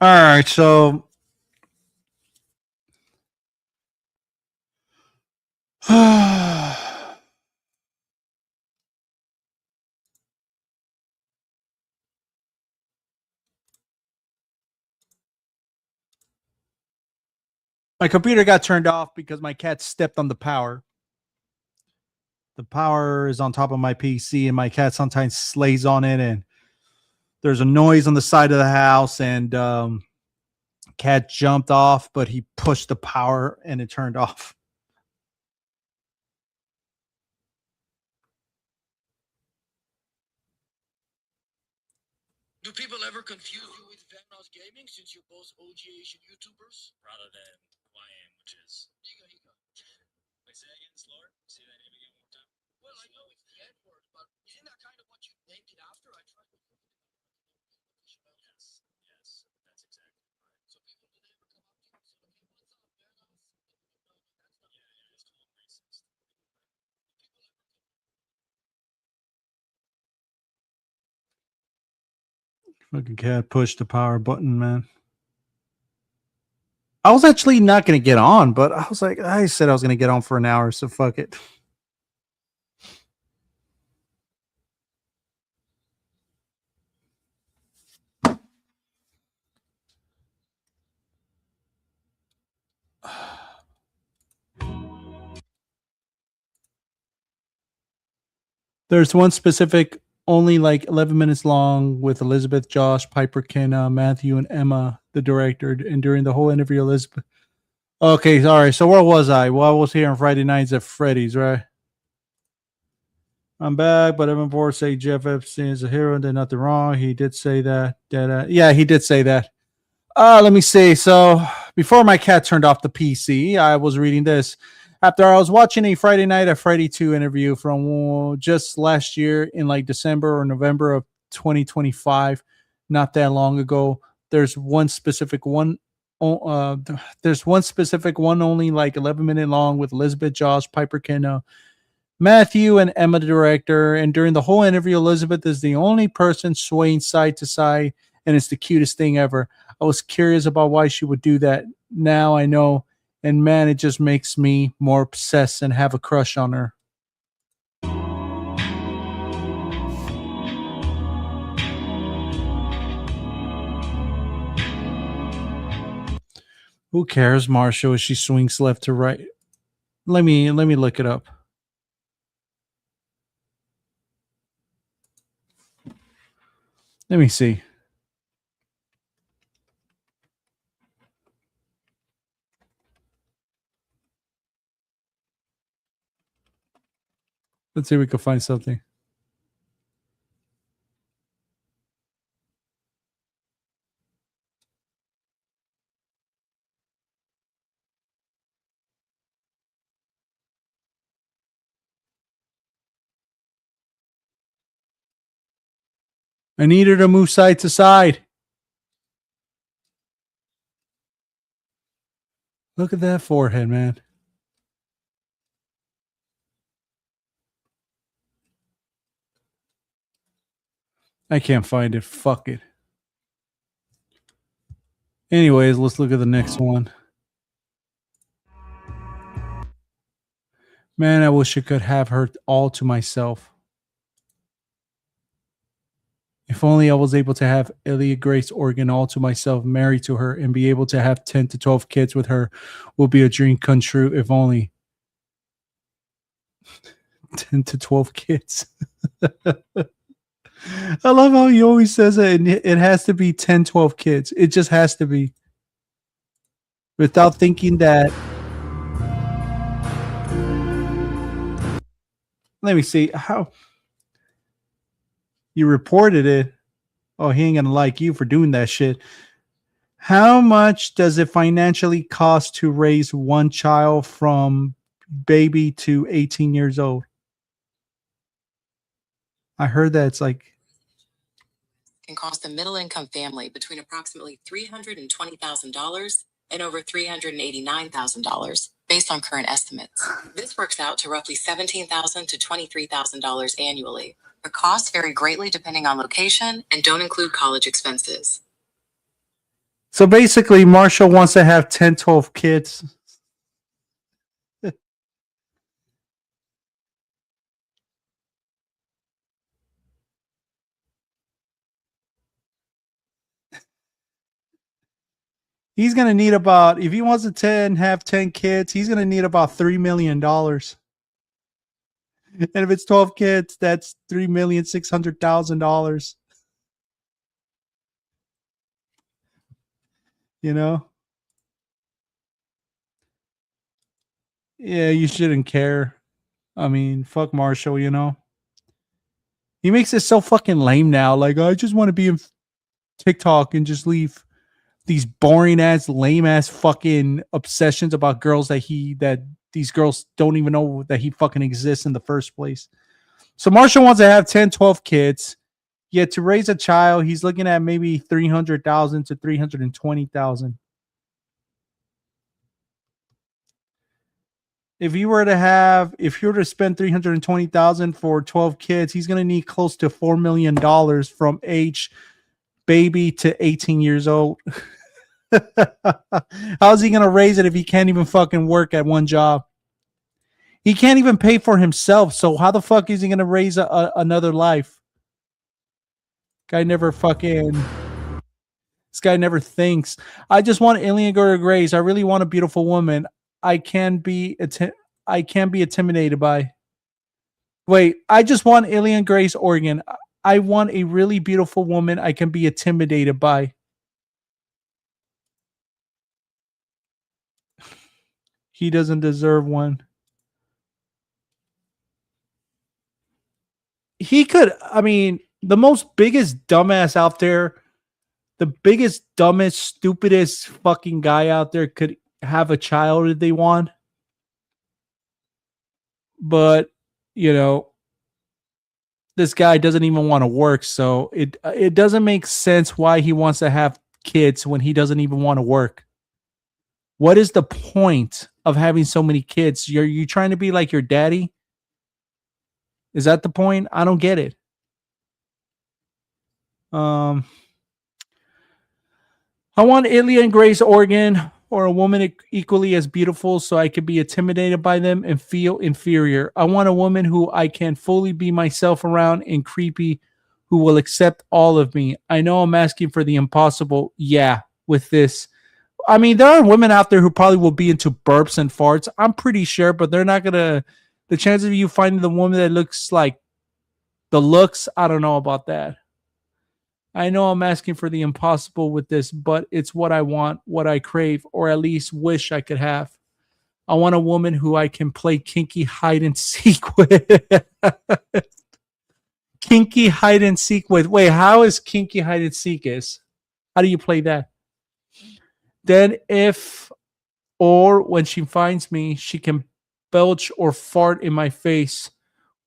All right, so my computer got turned off because my cat stepped on the power. The power is on top of my PC, and my cat sometimes slays on it, and there's a noise on the side of the house, and cat jumped off, but he pushed the power and it turned off. Do people ever confuse you with Vanoss Gaming since you're both OG Asian YouTubers? Rather than who I am, which is Higa. Wait, say that again, slower? Say that name again one more time. Well, I know it's the N word, but isn't that kind of what you named it after? I tried to Yes, that's exactly right. So people do they ever come up to you and say, hey, what's up, Vanoss? No, that's not it's called racist. Fucking cat pushed the power button, man. I was actually not going to get on, but I was like, I said I was going to get on for an hour, so fuck it. There's one specific, only like 11 minutes long, with Elizabeth, Josh, Piper, Kenna, Matthew, and Emma, the director. And during the whole interview, Elizabeth. Okay, all right. So where was I? Well, I was here on Friday nights at Freddy's, right? I'm back, but Evan Board say Jeff Epstein is a hero and did nothing wrong. He did say that. Yeah, he did say that. Let me see. So before my cat turned off the PC, I was reading this. After I was watching a Friday Night at Freddy 2 interview from just last year in like December or November of 2025, not that long ago. There's one specific one. There's one specific one only like 11-minute long with Elizabeth, Josh, Piper, Kenna, Matthew, and Emma, the director. And during the whole interview, Elizabeth is the only person swaying side to side, and it's the cutest thing ever. I was curious about why she would do that. Now I know, and man, it just makes me more obsessed and have a crush on her. Who cares, Marshall? As she swings left to right. Let me look it up. Let me see. Let's see if we can find something. I need her to move side to side. Look at that forehead, man. I can't find it. Fuck it. Anyways, let's look at the next one. Man, I wish I could have her all to myself. If only I was able to have Elia Grace Organ all to myself, married to her, and be able to have 10 to 12 kids with her, would be a dream come true. If only 10 to 12 kids. I love how he always says it. It has to be 10, 12 kids. It just has to be. Without thinking that. Let me see. How you reported it. Oh, he ain't gonna like you for doing that shit. How much does it financially cost to raise one child from baby to 18 years old? I heard that it's like can cost a middle-income family between approximately $320,000 and over $389,000 based on current estimates. This works out to roughly $17,000 to $23,000 annually. The costs vary greatly depending on location and don't include college expenses. So basically, Marshall wants to have 10, 12 kids. He's going to need about, if he wants to have 10 kids, he's going to need about $3 million. And if it's 12 kids, that's $3,600,000. You know? Yeah, you shouldn't care. I mean, fuck Marshall, you know? He makes it so fucking lame now. Like, I just want to be in TikTok and just leave these boring ass, lame ass fucking obsessions about girls that these girls don't even know that he fucking exists in the first place. So Marshall wants to have 10, 12 kids. Yet to raise a child, he's looking at maybe 300,000 to 320,000. If you were to spend 320,000 for 12 kids, he's going to need close to $4 million from age baby to 18 years old. How's he going to raise it if he can't even fucking work at one job? He can't even pay for himself. So how the fuck is he going to raise another life? This guy never thinks. I just want alien girl Grace. I really want a beautiful woman. I can be intimidated by. Wait, I just want Alien Grace Oregon. I want a really beautiful woman I can be intimidated by. He doesn't deserve one. He could, I mean, the most biggest dumbass out there, the biggest, dumbest, stupidest fucking guy out there could have a child if they want. But, you know, this guy doesn't even want to work. So it doesn't make sense why he wants to have kids when he doesn't even want to work. What is the point of having so many kids? You trying to be like your daddy? Is that the point? I don't get it. I want Ilya and Grace Oregon or a woman equally as beautiful so I could be intimidated by them and feel inferior. I want a woman who I can fully be myself around and creepy, who will accept all of me. I know I'm asking for the impossible. Yeah, with this. I mean, there are women out there who probably will be into burps and farts. I'm pretty sure, but they're not going to. The chances of you finding the woman that looks like the looks, I don't know about that. I know I'm asking for the impossible with this, but it's what I want, what I crave, or at least wish I could have. I want a woman who I can play kinky hide and seek with. Kinky hide and seek with. Wait, how is kinky hide and seek is? How do you play that? Then if or when she finds me, she can belch or fart in my face,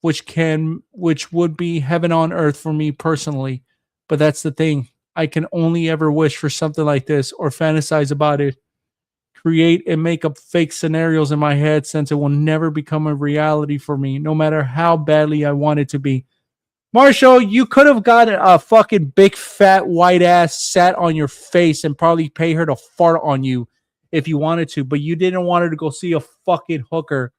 which would be heaven on earth for me personally. But that's the thing. I can only ever wish for something like this or fantasize about it. Create and make up fake scenarios in my head since it will never become a reality for me, no matter how badly I want it to be. Marshall, you could have gotten a fucking big fat white ass sat on your face and probably pay her to fart on you if you wanted to, but you didn't want her to go see a fucking hooker.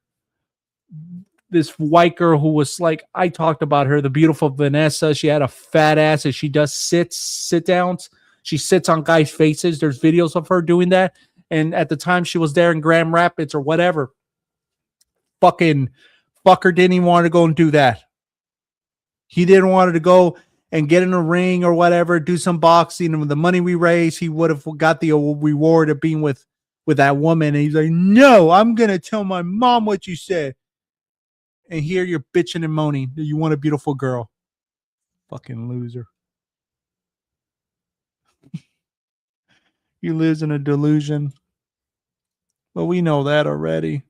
This white girl who was like, I talked about her, the beautiful Vanessa. She had a fat ass and she does sit downs. She sits on guys' faces. There's videos of her doing that. And at the time she was there in Grand Rapids or whatever, fucking fucker didn't even want to go and do that. He didn't want her to go and get in a ring or whatever, do some boxing. And with the money we raised, he would have got the reward of being with that woman. And he's like, no, I'm going to tell my mom what you said. And here you're bitching and moaning that you want a beautiful girl. Fucking loser. He lives in a delusion. But we know that already.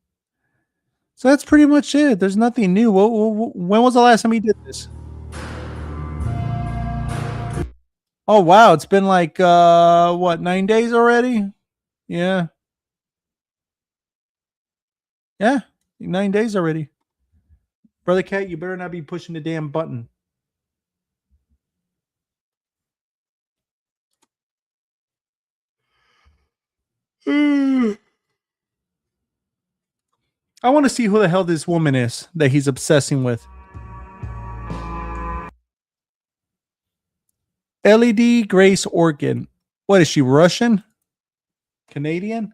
So that's pretty much it. There's nothing new. When was the last time he did this? Oh, wow. It's been like, 9 days already? Yeah. Yeah. 9 days already. Brother Cat, you better not be pushing the damn button. I want to see who the hell this woman is that he's obsessing with. LED Grace Organ. What is she, Russian? Canadian?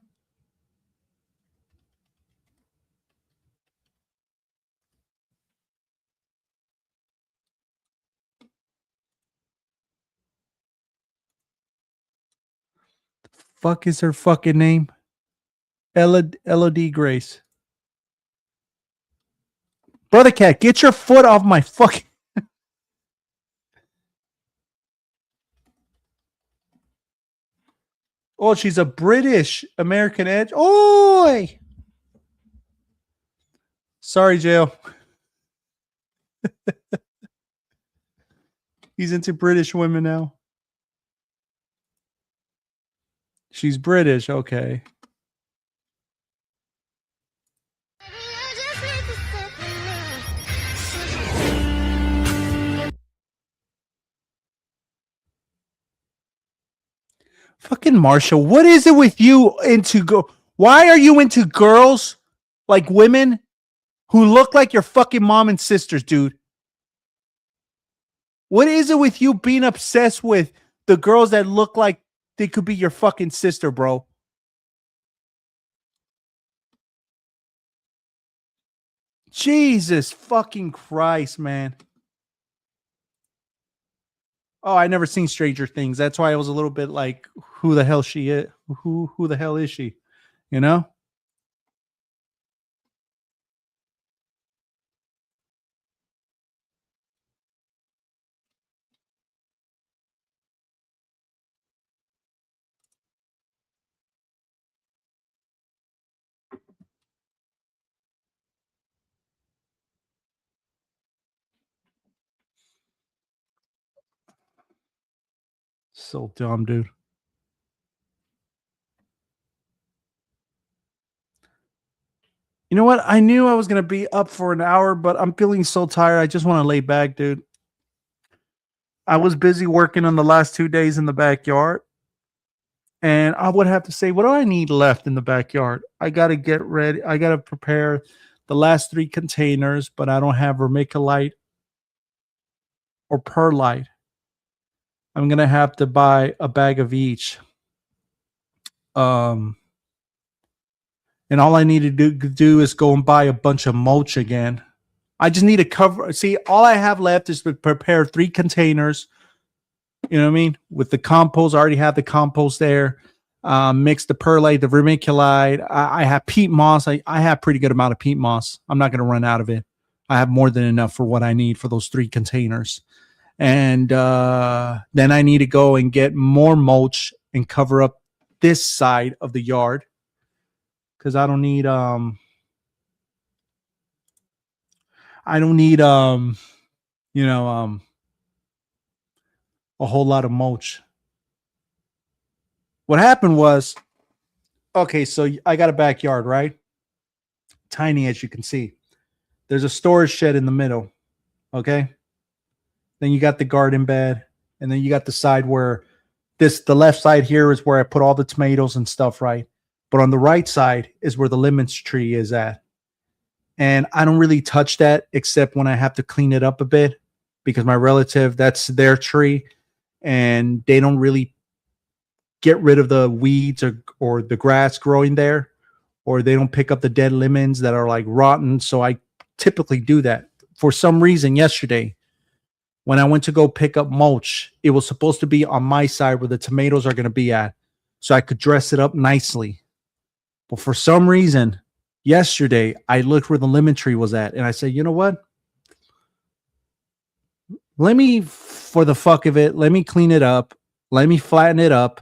Fuck is her fucking name? Elodie Grace. Brother Cat, get your foot off my fucking... Oh, she's a British American Edge. Oi! Sorry, Jail. He's into British women now. She's British, okay. Fucking Marshall, what is it with you why are you into girls like women who look like your fucking mom and sisters, dude? What is it with you being obsessed with the girls that look like they could be your fucking sister, bro? Jesus fucking Christ, man. Oh, I never seen Stranger Things. That's why I was a little bit like, who the hell she is? Who the hell is she? You know? So dumb, dude. You know what? I knew I was going to be up for an hour, but I'm feeling so tired. I just want to lay back, dude. I was busy working on the last 2 days in the backyard. And I would have to say, what do I need left in the backyard? I got to get ready. I got to prepare the last 3 containers, but I don't have vermiculite or perlite. I'm going to have to buy a bag of each. And all I need to do is go and buy a bunch of mulch again. I just need to cover. See, all I have left is to prepare 3 containers. You know what I mean? With the compost, I already have the compost there. Mix the perlite, the vermiculite. I have peat moss. I have pretty good amount of peat moss. I'm not going to run out of it. I have more than enough for what I need for those 3 containers. And then I need to go and get more mulch and cover up this side of the yard. Because I don't need a whole lot of mulch. What happened was, okay, so I got a backyard, right? Tiny, as you can see. There's a storage shed in the middle, okay? Then you got the garden bed, and then you got the side where the left side here is where I put all the tomatoes and stuff, right? But on the right side is where the lemon tree is at. And I don't really touch that except when I have to clean it up a bit because my relative, that's their tree, and they don't really get rid of the weeds or the grass growing there, or they don't pick up the dead lemons that are like rotten. So I typically do that. For some reason, yesterday, when I went to go pick up mulch, it was supposed to be on my side where the tomatoes are going to be at, so I could dress it up nicely. But for some reason, yesterday, I looked where the lemon tree was at, and I said, you know what? Let me, for the fuck of it, let me clean it up. Let me flatten it up.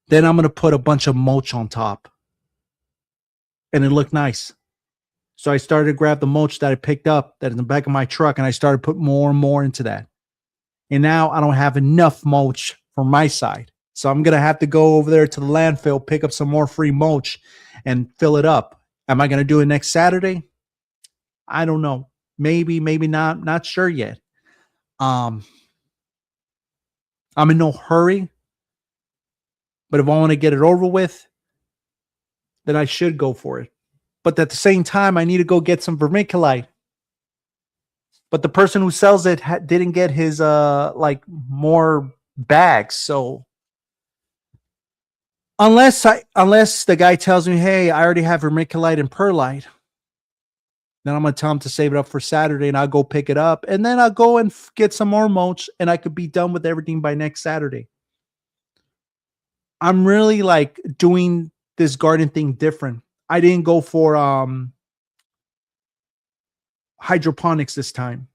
Then I'm going to put a bunch of mulch on top. And it looked nice. So I started to grab the mulch that I picked up that in the back of my truck, and I started to put more and more into that. And now I don't have enough mulch for my side. So I'm going to have to go over there to the landfill, pick up some more free mulch and fill it up. Am I going to do it next Saturday? I don't know. Maybe, maybe not. Not sure yet. I'm in no hurry. But if I want to get it over with, then I should go for it. But at the same time, I need to go get some vermiculite. But the person who sells it didn't get his like more bags. So unless the guy tells me, hey, I already have vermiculite and perlite, then I'm gonna tell him to save it up for Saturday, and I'll go pick it up, and then I'll go and get some more mulch, and I could be done with everything by next Saturday. I'm really like doing this garden thing different. I didn't go for hydroponics this time.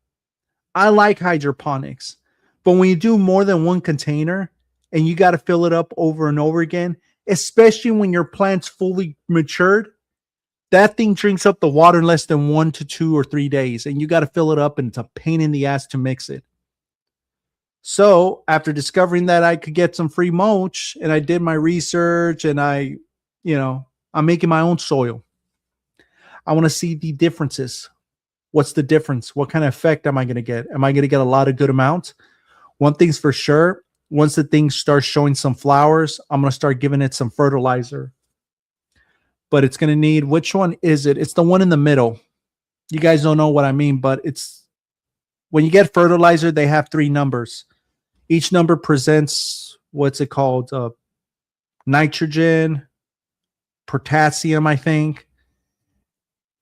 I like hydroponics, but when you do more than one container and you got to fill it up over and over again, especially when your plant's fully matured, that thing drinks up the water in less than 1 to 2 or 3 days, and you got to fill it up, and it's a pain in the ass to mix it. So after discovering that I could get some free mulch, and I did my research, and I'm making my own soil. I want to see the differences. What's the difference? What kind of effect am I going to get? Am I going to get a lot of good amounts? One thing's for sure. Once the thing starts showing some flowers, I'm going to start giving it some fertilizer. But it's going to need, which one is it? It's the one in the middle. You guys don't know what I mean, but it's when you get fertilizer, they have 3 numbers. Each number presents, what's it called? Nitrogen, potassium, I think.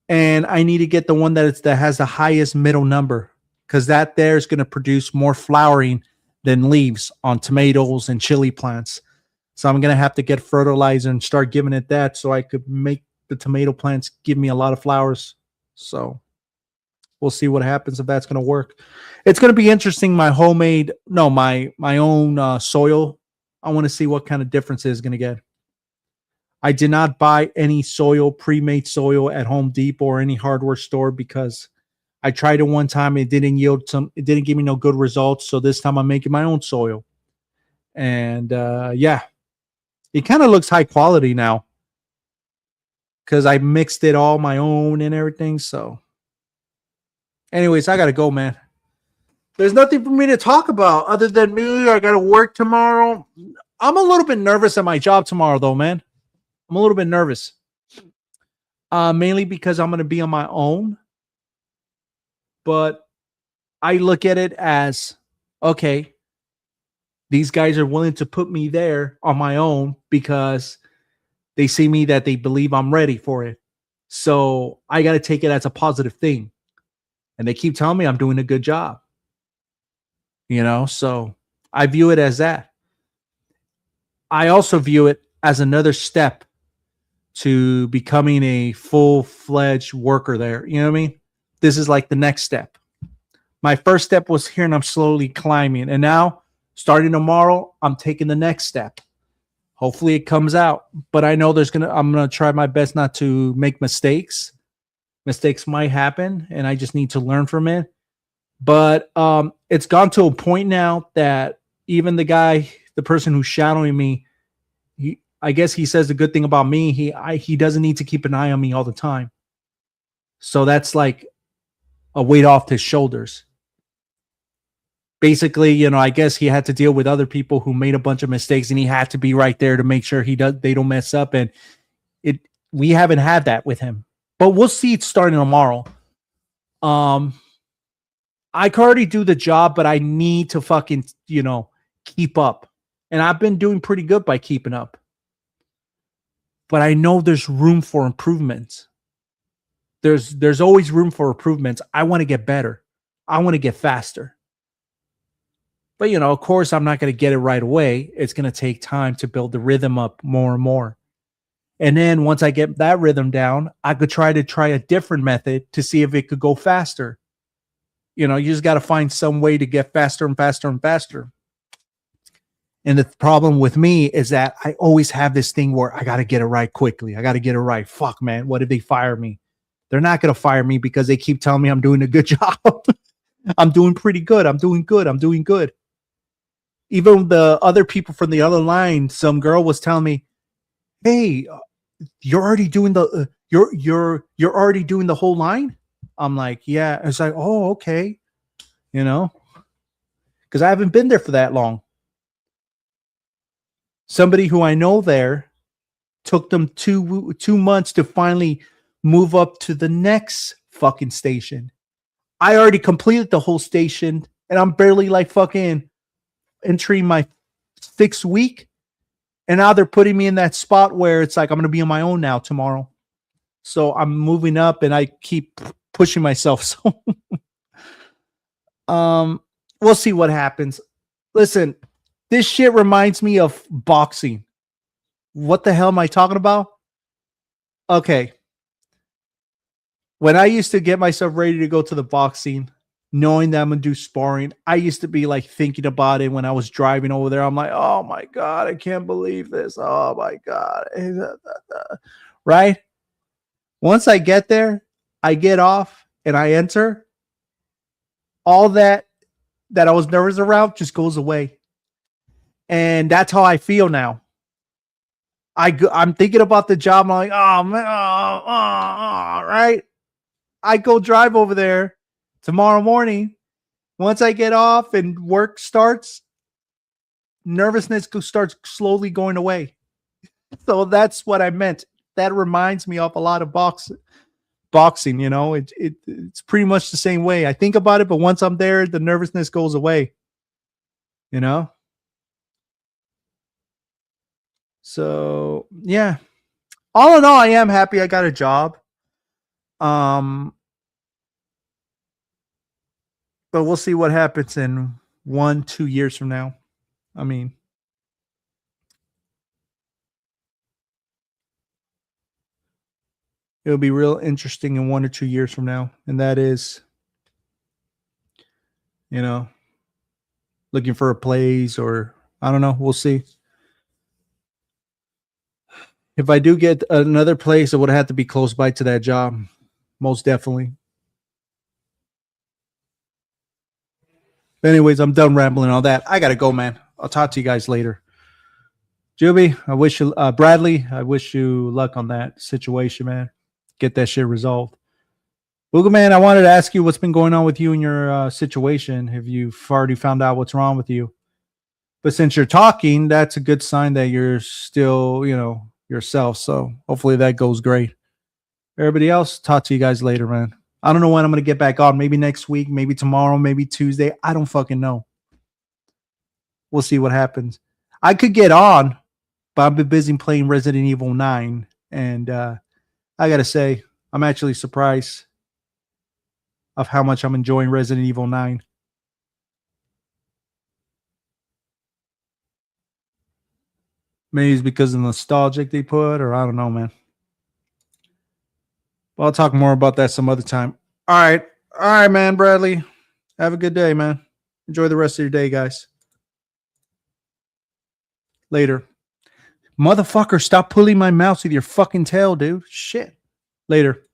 And I need to get the one that has the highest middle number, because that there is going to produce more flowering than leaves on tomatoes and chili plants. So I'm going to have to get fertilizer and start giving it that so I could make the tomato plants give me a lot of flowers. So we'll see what happens if that's going to work. It's going to be interesting. My own soil. I want to see what kind of difference it's going to get. I did not buy any soil, pre-made soil at Home Depot or any hardware store, because I tried it one time. It didn't give me no good results. So this time I'm making my own soil. And yeah, it kind of looks high quality now because I mixed it all my own and everything. So anyways, I got to go, man. There's nothing for me to talk about other than me. I got to work tomorrow. I'm a little bit nervous at my job tomorrow, though, man. I'm a little bit nervous. Mainly because I'm going to be on my own. But I look at it as, okay, these guys are willing to put me there on my own because they see me, that they believe I'm ready for it. So I got to take it as a positive thing. And they keep telling me I'm doing a good job. So I view it as that. I also view it as another step to becoming a full-fledged worker there. You know what I mean? This is like the next step. My first step was here, and I'm slowly climbing. And now, starting tomorrow, I'm taking the next step. Hopefully it comes out. But I know I'm gonna try my best not to make mistakes. Mistakes might happen, and I just need to learn from it. But it's gone to a point now that even the person who's shadowing me, I guess he says the good thing about me. He doesn't need to keep an eye on me all the time. So that's like a weight off his shoulders. Basically, I guess he had to deal with other people who made a bunch of mistakes, and he had to be right there to make sure they don't mess up. And we haven't had that with him. But we'll see it starting tomorrow. I can already do the job, but I need to fucking, keep up. And I've been doing pretty good by keeping up. But I know there's room for improvements. There's always room for improvements. I want to get better. I want to get faster. But, of course, I'm not going to get it right away. It's going to take time to build the rhythm up more and more. And then once I get that rhythm down, I could try a different method to see if it could go faster. You just got to find some way to get faster and faster and faster. And the problem with me is that I always have this thing where I got to get it right quickly. I got to get it right. Fuck, man. What if they fire me? They're not going to fire me because they keep telling me I'm doing a good job. I'm doing pretty good. I'm doing good. Even the other people from the other line, some girl was telling me, "Hey, you're already doing the you're already doing the whole line." I'm like, "Yeah." It's like, "Oh, okay," because I haven't been there for that long. Somebody who I know there took them two months to finally move up to the next fucking station. I already completed the whole station and I'm barely like fucking entering my 6th week. And now they're putting me in that spot where it's like I'm going to be on my own now tomorrow. So I'm moving up and I keep pushing myself. So we'll see what happens. Listen, this shit reminds me of boxing. What the hell am I talking about? Okay. When I used to get myself ready to go to the boxing, knowing that I'm going to do sparring, I used to be like thinking about it when I was driving over there. I'm like, oh my God, I can't believe this. Oh my God. Right? Once I get there, I get off and I enter. All that I was nervous around just goes away. And that's how I feel now. I'm thinking about the job. I'm like, oh man, right? I go drive over there tomorrow morning. Once I get off and work starts, nervousness starts slowly going away. So that's what I meant. That reminds me of a lot of boxing. You know, it's pretty much the same way. I think about it, but once I'm there, the nervousness goes away. You know. So yeah, all in all, I am happy I got a job. But we'll see what happens in 1-2 years from now. I mean, it'll be real interesting in 1 or 2 years from now. And that is, you know, looking for a place or I don't know. We'll see. If I do get another place, it would have to be close by to that job. Most definitely. But anyways, I'm done rambling all that. I got to go, man. I'll talk to you guys later. Juby, I wish you, Bradley, I wish you luck on that situation, man. Get that shit resolved. Booga Man, I wanted to ask you what's been going on with you and your situation. Have you already found out what's wrong with you? But since you're talking, that's a good sign that you're still, you know, yourself. So hopefully that goes great. Everybody else, talk to you guys later, man. I don't know when I'm going to get back on. Maybe next week, maybe tomorrow, maybe Tuesday. I don't fucking know. We'll see what happens. I could get on, but I've been busy playing Resident Evil 9. And I got to say, I'm actually surprised of how much I'm enjoying Resident Evil 9. Maybe it's because of the nostalgic they put, or I don't know, man. Well, I'll talk more about that some other time. All right, man, Bradley. Have a good day, man. Enjoy the rest of your day, guys. Later. Motherfucker, stop pulling my mouse with your fucking tail, dude. Shit. Later.